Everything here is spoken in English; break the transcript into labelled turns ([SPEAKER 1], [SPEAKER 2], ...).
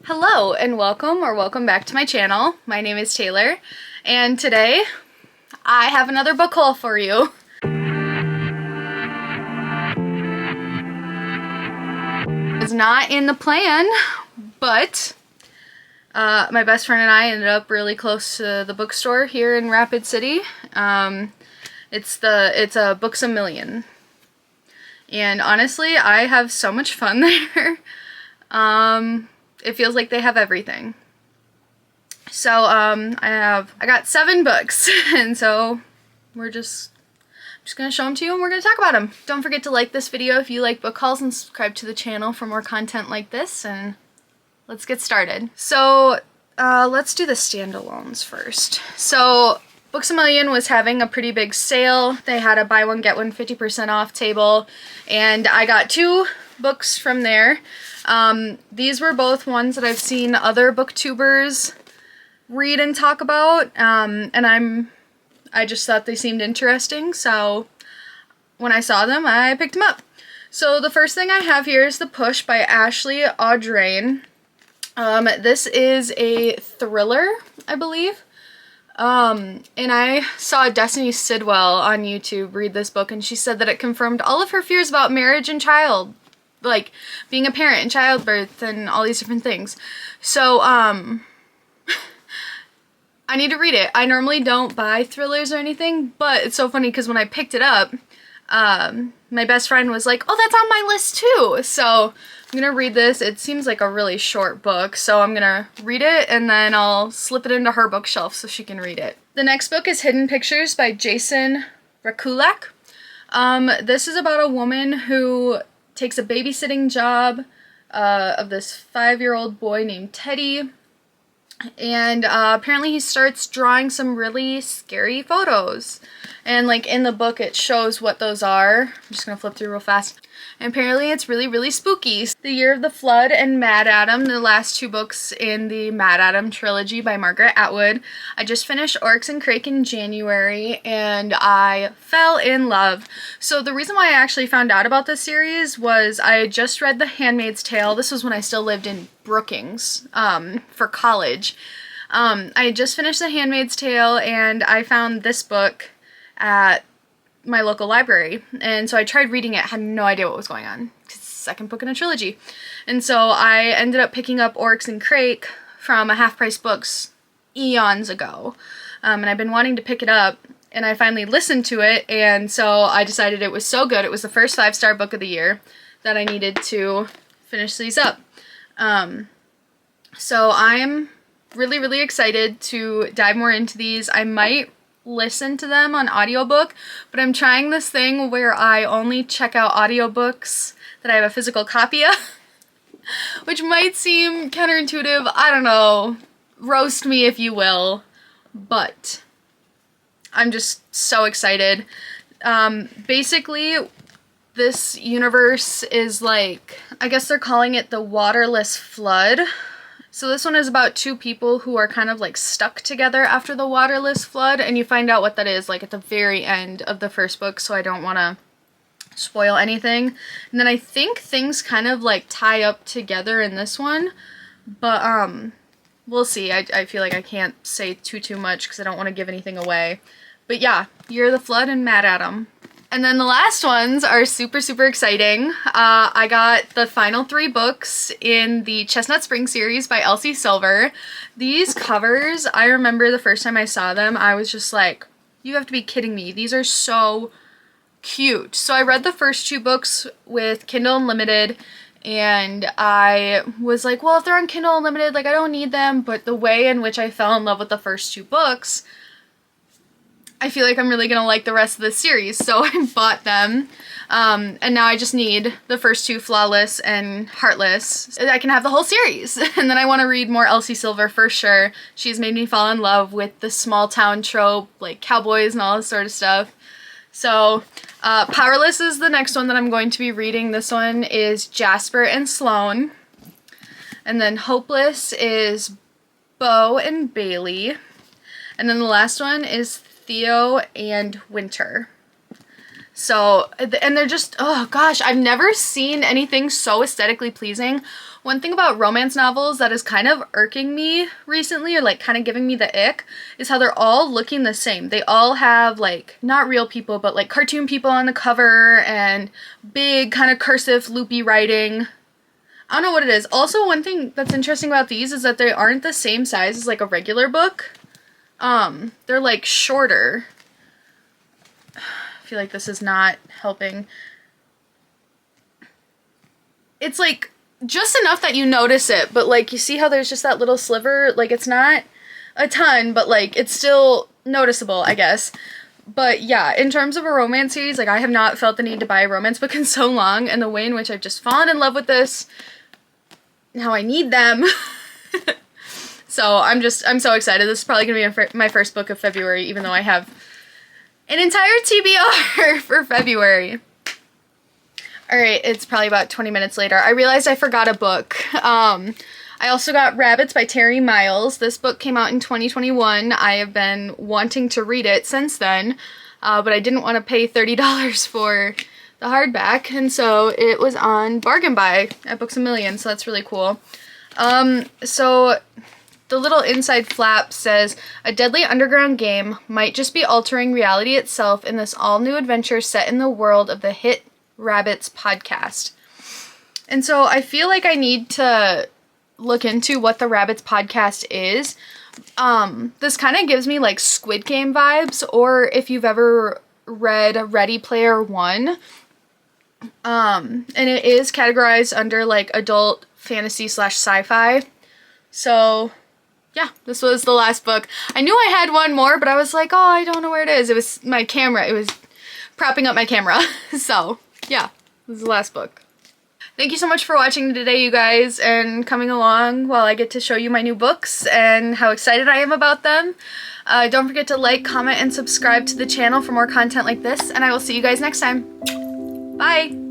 [SPEAKER 1] Hello and welcome back to my channel. My name is Taylor and today I have another book haul for you. It's not in the plan, but my best friend and I ended up really close to the bookstore here in Rapid City. It's a Books A Million. And honestly, I have so much fun there. It feels like they have everything. So I got 7 books, and so I'm just gonna show them to you and we're gonna talk about them. Don't forget to like this video if you like book hauls and subscribe to the channel for more content like this, and let's get started. So let's do the standalones first. So Books A Million was having a pretty big sale. They had a buy one get one 50% off table, and I got 2 books from there. These were both ones that I've seen other booktubers read and talk about, and I just thought they seemed interesting, so when I saw them, I picked them up. So the first thing I have here is The Push by Ashley Audrain. This is a thriller, I believe. And I saw Destiny Sidwell on YouTube read this book, and she said that it confirmed all of her fears about marriage and like being a parent and childbirth and all these different things. So, I need to read it. I normally don't buy thrillers or anything, but it's so funny because when I picked it up, my best friend was like, oh, that's on my list too. So I'm gonna read this. It seems like a really short book, so I'm gonna read it and then I'll slip it into her bookshelf so she can read it. The next book is Hidden Pictures by Jason Rekulak. This is about a woman who takes a babysitting job of this 5-year-old boy named Teddy, and apparently he starts drawing some really scary photos, and like in the book it shows what those are. I'm just gonna flip through real fast. And apparently it's really spooky. The Year of the Flood and MaddAddam, the last 2 books in the MaddAddam trilogy by Margaret Atwood. I just finished Oryx and Crake in January and I fell in love. So the reason why I actually found out about this series was I had just read The Handmaid's Tale. This was when I still lived in Brookings for college. I had just finished The Handmaid's Tale and I found this book at my local library, and so I tried reading it, had no idea what was going on because it's the second book in a trilogy, and so I ended up picking up Oryx and Crake from a Half Price Books eons ago, and I've been wanting to pick it up, and I finally listened to it, and so I decided it was so good, it was the first 5-star book of the year, that I needed to finish these up. So I'm really excited to dive more into these. I might listen to them on audiobook, but I'm trying this thing where I only check out audiobooks that I have a physical copy of, which might seem counterintuitive. I don't know, roast me if you will, but I'm just so excited. Basically this universe is like, I guess they're calling it the Waterless Flood. So this one is about 2 people who are kind of like stuck together after the Waterless Flood, and you find out what that is like at the very end of the first book, so I don't want to spoil anything. And then I think things kind of like tie up together in this one, but we'll see. I feel like I can't say too much because I don't want to give anything away. But yeah, Year of the Flood and MaddAddam. And then the last ones are super exciting. I got the final 3 books in the Chestnut Spring series by Elsie Silver. These covers, I remember the first time I saw them, I was just like, you have to be kidding me. These are so cute. So I read the first 2 books with Kindle Unlimited, and I was like, well, if they're on Kindle Unlimited, like I don't need them, but the way in which I fell in love with the first 2 books, I feel like I'm really gonna like the rest of the series, so I bought them, and now I just need the first 2, Flawless and Heartless. I can have the whole series, and then I want to read more Elsie Silver for sure. She's made me fall in love with the small town trope, like cowboys and all this sort of stuff. So, Powerless is the next one that I'm going to be reading. This one is Jasper and Sloane, and then Hopeless is Bo and Bailey, and then the last one is Theo and Winter. So, and they're just, oh gosh, I've never seen anything so aesthetically pleasing. One thing about romance novels that is kind of irking me recently, or like kind of giving me the ick, is how they're all looking the same. They all have like, not real people, but like cartoon people on the cover and big kind of cursive loopy writing. I don't know what it is. Also, one thing that's interesting about these is that they aren't the same size as like a regular book. They're like shorter. I feel like this is not helping. It's like just enough that you notice it, but like you see how there's just that little sliver? Like it's not a ton, but like it's still noticeable, I guess. But yeah, in terms of a romance series, like I have not felt the need to buy a romance book in so long, and the way in which I've just fallen in love with this, now I need them. So I'm so excited. This is probably gonna be my first book of February, even though I have an entire TBR for February. Alright, it's probably about 20 minutes later. I realized I forgot a book. I also got Rabbits by Terry Miles. This book came out in 2021. I have been wanting to read it since then, but I didn't want to pay $30 for the hardback, and so it was on Bargain Buy at Books A Million, so that's really cool. So the little inside flap says, a deadly underground game might just be altering reality itself in this all-new adventure set in the world of the hit Rabbits podcast. And so I feel like I need to look into what the Rabbits podcast is. This kind of gives me like Squid Game vibes, or if you've ever read Ready Player One. And it is categorized under like adult fantasy / sci-fi. So yeah, this was the last book. I knew I had one more, but I was like, oh, I don't know where it is. It was my camera. It was propping up my camera. So yeah, this is the last book. Thank you so much for watching today, you guys, and coming along while I get to show you my new books and how excited I am about them. Don't forget to like, comment, and subscribe to the channel for more content like this, and I will see you guys next time. Bye!